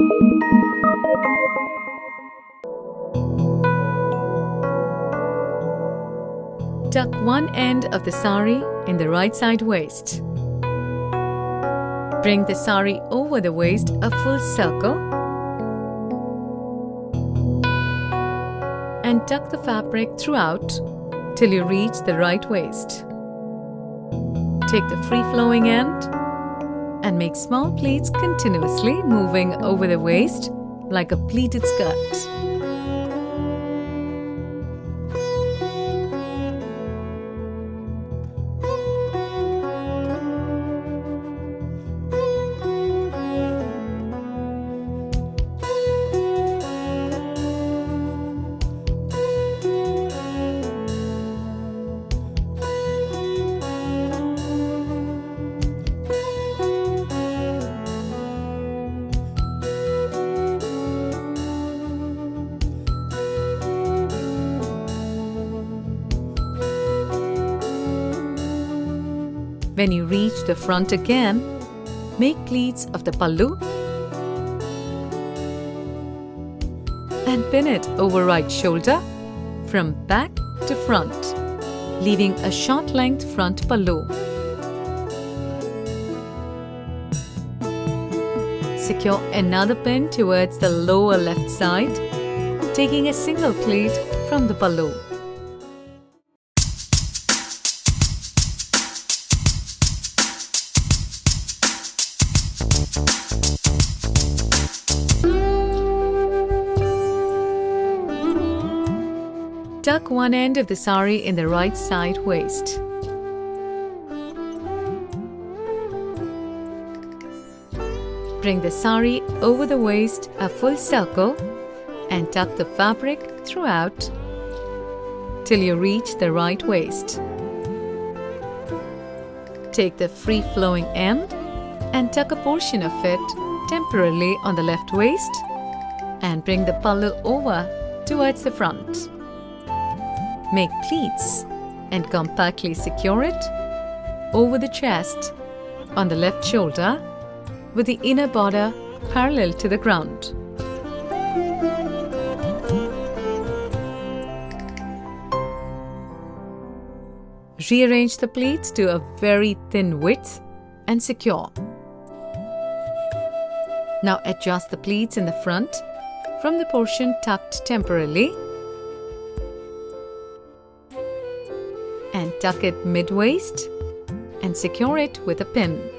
Tuck one end of the sari in the right side waist. Bring the sari over the waist a full circle and tuck the fabric throughout till you reach the right waist. Take the free-flowing end and make small pleats continuously moving over the waist like a pleated skirt. When you reach the front again, make pleats of the palu and pin it over right shoulder from back to front, leaving a short length front palu. Secure another pin towards the lower left side, taking a single pleat from the palu. Tuck one end of the sari in the right side waist. Bring the sari over the waist a full circle and tuck the fabric throughout till you reach the right waist. Take the free-flowing end and tuck a portion of it temporarily on the left waist and bring the palu over towards the front. Make pleats and compactly secure it over the chest on the left shoulder with the inner border parallel to the ground. Rearrange the pleats to a very thin width and secure. Now adjust the pleats in the front from the portion tucked temporarily and tuck it mid-waist and secure it with a pin.